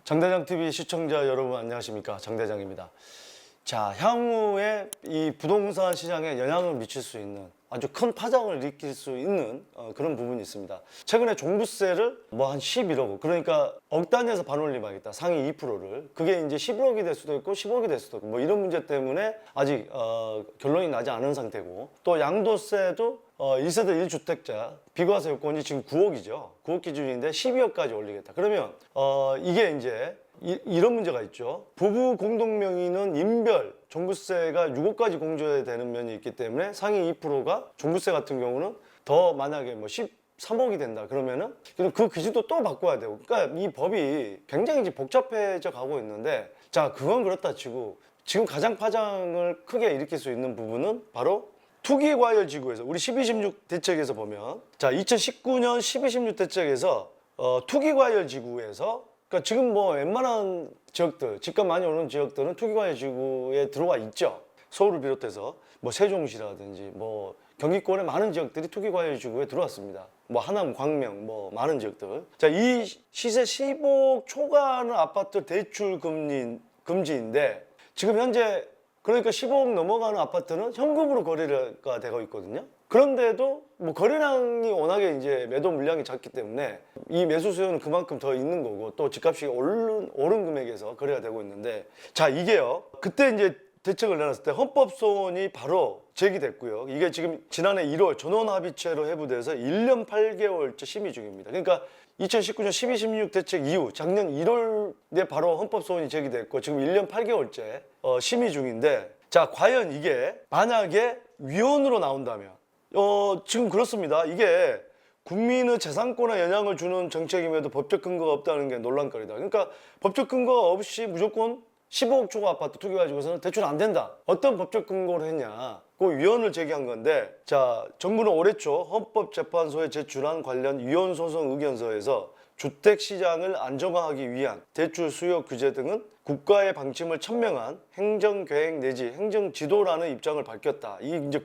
장대장TV 시청자 여러분 안녕하십니까, 장대장입니다. 자, 향후에 이 부동산 시장에 영향을 미칠 수 있는 아주 큰 파장을 일으킬 수 있는 그런 부분이 있습니다. 최근에 종부세를 뭐 한 11억, 그러니까 억 단위에서 반올림하겠다, 상위 2%를. 그게 이제 11억이 될 수도 있고 10억이 될 수도 있고 뭐 이런 문제 때문에 아직 결론이 나지 않은 상태고, 또 양도세도 1세대 1주택자 비과세 요건이 지금 9억이죠. 9억 기준인데 12억까지 올리겠다. 그러면 이게 이제 이런 문제가 있죠. 부부 공동명의는 인별 종부세가 6억까지 공제되는 면이 있기 때문에 상위 2%가 종부세 같은 경우는 더 만약에 뭐 13억이 된다 그러면은 그 기준도 또 바꿔야 되고, 그러니까 이 법이 굉장히 이제 복잡해져 가고 있는데, 자, 그건 그렇다 치고 지금 가장 파장을 크게 일으킬 수 있는 부분은 바로 투기과열지구에서 우리 12.16 대책에서 보면, 자, 2019년 12.16 대책에서 투기과열지구에서, 그러니까 지금 뭐 웬만한 지역들, 집값 많이 오르는 지역들은 투기과열지구에 들어와 있죠. 서울을 비롯해서 뭐 세종시라든지 뭐 경기권의 많은 지역들이 투기과열지구에 들어왔습니다. 뭐 하남, 광명, 뭐 많은 지역들. 자, 이 시세 10억 초과하는 아파트 대출 금지인데, 지금 현재 그러니까 15억 넘어가는 아파트는 현금으로 거래가 되고 있거든요. 그런데도 뭐 거래량이 워낙에 이제 매도 물량이 작기 때문에 이 매수 수요는 그만큼 더 있는 거고, 또 집값이 오른 금액에서 거래가 되고 있는데, 자, 이게요, 그때 이제 대책을 내놨을 때 헌법소원이 바로 제기됐고요. 이게 지금 지난해 1월 전원합의체로 해부돼서 1년 8개월째 심의 중입니다. 그러니까 2019년 12.16 대책 이후 작년 1월에 바로 헌법소원이 제기됐고 지금 1년 8개월째 심의 중인데, 자, 과연 이게 만약에 위헌으로 나온다면, 지금 그렇습니다. 이게 국민의 재산권에 영향을 주는 정책임에도 법적 근거가 없다는 게 논란거리다. 그러니까 법적 근거 없이 무조건 15억 초과 아파트 투기 가지고서는 대출 안 된다. 어떤 법적 근거로 했냐? 그 위헌을 제기한 건데, 자, 정부는 올해 초 헌법재판소에 제출한 관련 위헌 소송 의견서에서 주택시장을 안정화하기 위한 대출 수요 규제 등은 국가의 방침을 천명한 행정계획 내지 행정지도라는 입장을 밝혔다. 이 이제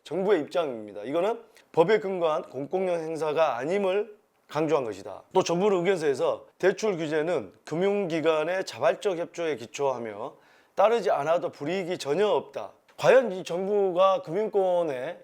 정부의 입장입니다. 이거는 법에 근거한 공공용 행사가 아님을 강조한 것이다. 또 정부는 의견서에서 대출 규제는 금융기관의 자발적 협조에 기초하며 따르지 않아도 불이익이 전혀 없다. 과연 이 정부가 금융권에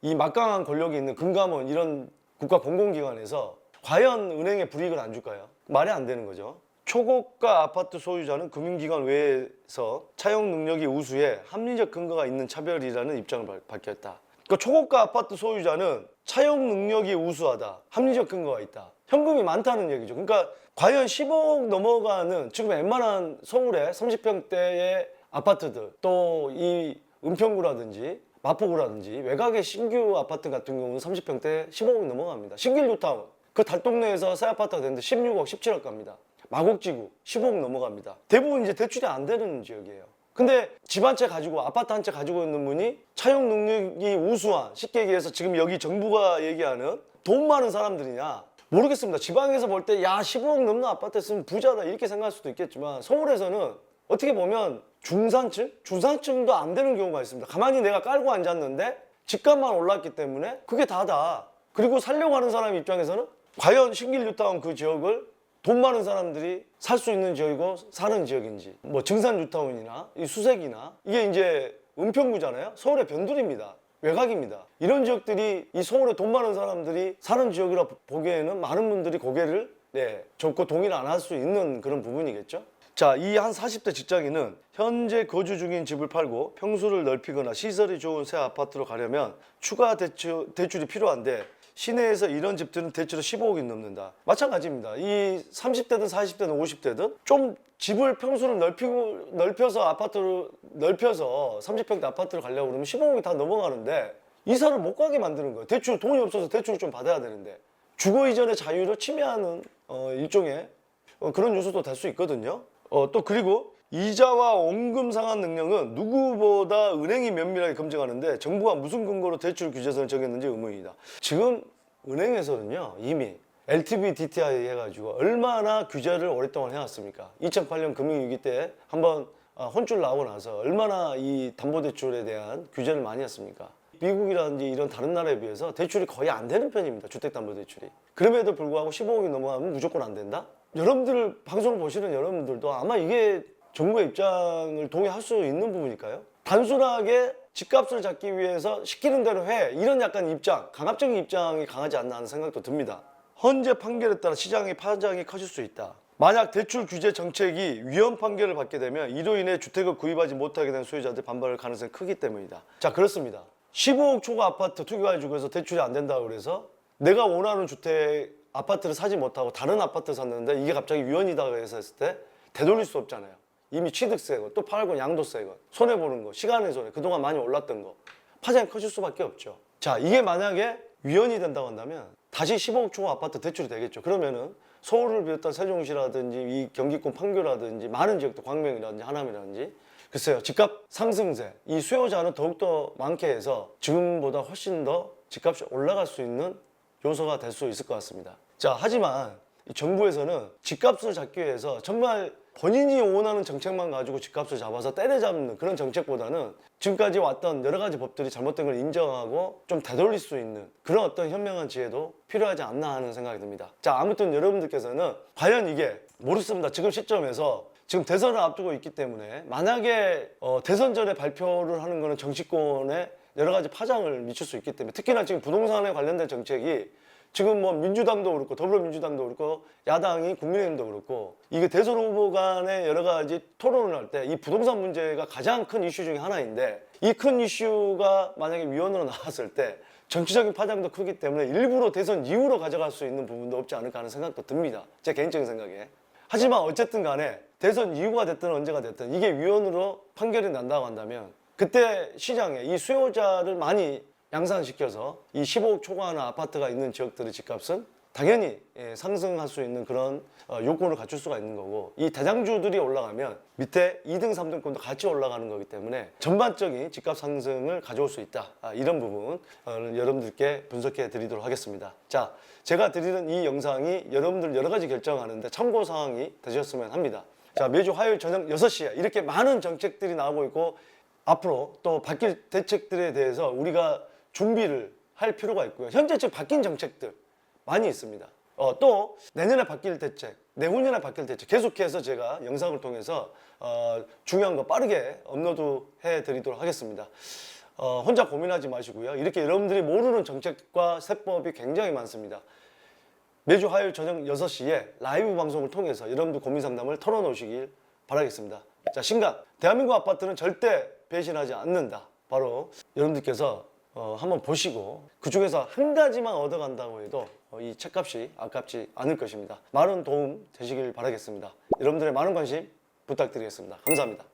이 막강한 권력이 있는 금감원 이런 국가 공공기관에서 과연 은행에 불이익을 안 줄까요? 말이 안 되는 거죠. 초고가 아파트 소유자는 금융기관 외에서 차용 능력이 우수해 합리적 근거가 있는 차별이라는 입장을 밝혔다. 그러니까 초고가 아파트 소유자는 차용 능력이 우수하다, 합리적 근거가 있다, 현금이 많다는 얘기죠. 그러니까 과연 15억 넘어가는 지금 웬만한 서울의 30평대의 아파트들, 또 이 은평구라든지 마포구라든지 외곽의 신규 아파트 같은 경우는 30평대 15억 넘어갑니다. 신길 뉴타운, 그 달동네에서 새 아파트가 되는데 16억, 17억 갑니다. 마곡지구 15억 넘어갑니다. 대부분 이제 대출이 안 되는 지역이에요. 근데 집 한 채 가지고, 아파트 한 채 가지고 있는 분이 차용 능력이 우수한, 쉽게 얘기해서 지금 여기 정부가 얘기하는 돈 많은 사람들이냐? 모르겠습니다. 지방에서 볼 때 야, 15억 넘는 아파트 있으면 부자다 이렇게 생각할 수도 있겠지만, 서울에서는 어떻게 보면 중산층도 안 되는 경우가 있습니다. 가만히 내가 깔고 앉았는데 집값만 올랐기 때문에 그게 다다. 그리고 살려고 하는 사람 입장에서는 과연 신길 뉴타운 그 지역을 돈 많은 사람들이 살 수 있는 지역이고 사는 지역인지, 뭐 증산 뉴타운이나 이 수색이나, 이게 이제 은평구잖아요. 서울의 변두리입니다. 외곽입니다. 이런 지역들이 이 서울에 돈 많은 사람들이 사는 지역이라 보기에는 많은 분들이 고개를 젓고 동의를 안 할 수 있는 그런 부분이겠죠. 자, 이 한 40대 직장인은 현재 거주 중인 집을 팔고 평수를 넓히거나 시설이 좋은 새 아파트로 가려면 추가 대출이 필요한데, 시내에서 이런 집들은 대체로 15억이 넘는다. 마찬가지입니다. 이 30대든 40대든 50대든 좀 집을 평수를 넓혀서 30평대 아파트를 가려고 그러면 15억이 다 넘어가는데 이사를 못 가게 만드는 거예요. 돈이 없어서 대출을 좀 받아야 되는데, 주거 이전의 자유를 침해하는 일종의 그런 요소도 될 수 있거든요. 또 그리고 이자와 원금 상환 능력은 누구보다 은행이 면밀하게 검증하는데 정부가 무슨 근거로 대출 규제선을 정했는지 의문이다. 지금 은행에서는요, 이미 LTV, DTI 해가지고 얼마나 규제를 오랫동안 해왔습니까? 2008년 금융위기 때 한번 혼쭐 나오고 나서 얼마나 이 담보대출에 대한 규제를 많이 했습니까? 미국이라든지 이런 다른 나라에 비해서 대출이 거의 안 되는 편입니다. 주택담보대출이. 그럼에도 불구하고 15억이 넘어가면 무조건 안 된다? 여러분들 방송을 보시는 여러분들도 아마 이게 정부의 입장을 동의할 수 있는 부분일까요? 단순하게 집값을 잡기 위해서 시키는 대로 해, 이런 약간 입장, 강압적인 입장이 강하지 않나 하는 생각도 듭니다. 헌재 판결에 따라 시장의 파장이 커질 수 있다. 만약 대출 규제 정책이 위헌 판결을 받게 되면 이로 인해 주택을 구입하지 못하게 된 소유자들 반발할 가능성이 크기 때문이다. 자, 그렇습니다. 15억 초과 아파트 투기과열지구에서 대출이 안 된다고 그래서 내가 원하는 주택 아파트를 사지 못하고 다른 아파트를 샀는데 이게 갑자기 위헌이다 해서 했을 때 되돌릴 수 없잖아요. 이미 취득세고 또 팔고 양도세고 손해보는 거, 시간의 손해, 그동안 많이 올랐던 거, 파장이 커질 수밖에 없죠. 자, 이게 만약에 위헌이 된다고 한다면 다시 15억 초과 아파트 대출이 되겠죠. 그러면은 서울을 비롯한 세종시라든지 이 경기권 판교라든지 많은 지역도, 광명이라든지 하남이라든지, 글쎄요, 집값 상승세, 이 수요자는 더욱더 많게 해서 지금보다 훨씬 더 집값이 올라갈 수 있는 요소가 될 수 있을 것 같습니다. 자, 하지만 이 정부에서는 집값을 잡기 위해서 정말 본인이 원하는 정책만 가지고 집값을 잡아서 때려잡는 그런 정책보다는 지금까지 왔던 여러 가지 법들이 잘못된 걸 인정하고 좀 되돌릴 수 있는 그런 어떤 현명한 지혜도 필요하지 않나 하는 생각이 듭니다. 자, 아무튼 여러분들께서는 과연 이게 모르겠습니다. 지금 시점에서 지금 대선을 앞두고 있기 때문에 만약에 대선 전에 발표를 하는 거는 정치권에 여러 가지 파장을 미칠 수 있기 때문에, 특히나 지금 부동산에 관련된 정책이 지금 뭐 민주당도 그렇고 더불어민주당도 그렇고 야당이 국민의힘도 그렇고 이게 대선 후보 간의 여러 가지 토론을 할 때 이 부동산 문제가 가장 큰 이슈 중에 하나인데, 이 큰 이슈가 만약에 위원으로 나왔을 때 정치적인 파장도 크기 때문에 일부러 대선 이후로 가져갈 수 있는 부분도 없지 않을까 하는 생각도 듭니다. 제 개인적인 생각에. 하지만 어쨌든 간에 대선 이후가 됐든 언제가 됐든 이게 위헌으로 판결이 난다고 한다면 그때 시장에 이 수요자를 많이 양산시켜서 이 15억 초과하는 아파트가 있는 지역들의 집값은 당연히 상승할 수 있는 그런 요건을 갖출 수가 있는 거고, 이 대장주들이 올라가면 밑에 2등, 3등권도 같이 올라가는 거기 때문에 전반적인 집값 상승을 가져올 수 있다. 이런 부분 여러분들께 분석해 드리도록 하겠습니다. 자, 제가 드리는 이 영상이 여러분들 여러 가지 결정하는데 참고사항이 되셨으면 합니다. 자, 매주 화요일 저녁 6시에 이렇게 많은 정책들이 나오고 있고 앞으로 또 바뀔 대책들에 대해서 우리가 준비를 할 필요가 있고요. 현재 지금 바뀐 정책들 많이 있습니다. 또 내년에 바뀔 대책, 내후년에 바뀔 대책 계속해서 제가 영상을 통해서 중요한 거 빠르게 업로드해 드리도록 하겠습니다. 혼자 고민하지 마시고요. 이렇게 여러분들이 모르는 정책과 세법이 굉장히 많습니다. 매주 화요일 저녁 6시에 라이브 방송을 통해서 여러분들 고민 상담을 털어놓으시길 바라겠습니다. 자, 신간, 대한민국 아파트는 절대 배신하지 않는다. 바로 여러분들께서 한번 보시고 그 중에서 한 가지만 얻어간다고 해도 이 책값이 아깝지 않을 것입니다. 많은 도움 되시길 바라겠습니다. 여러분들의 많은 관심 부탁드리겠습니다. 감사합니다.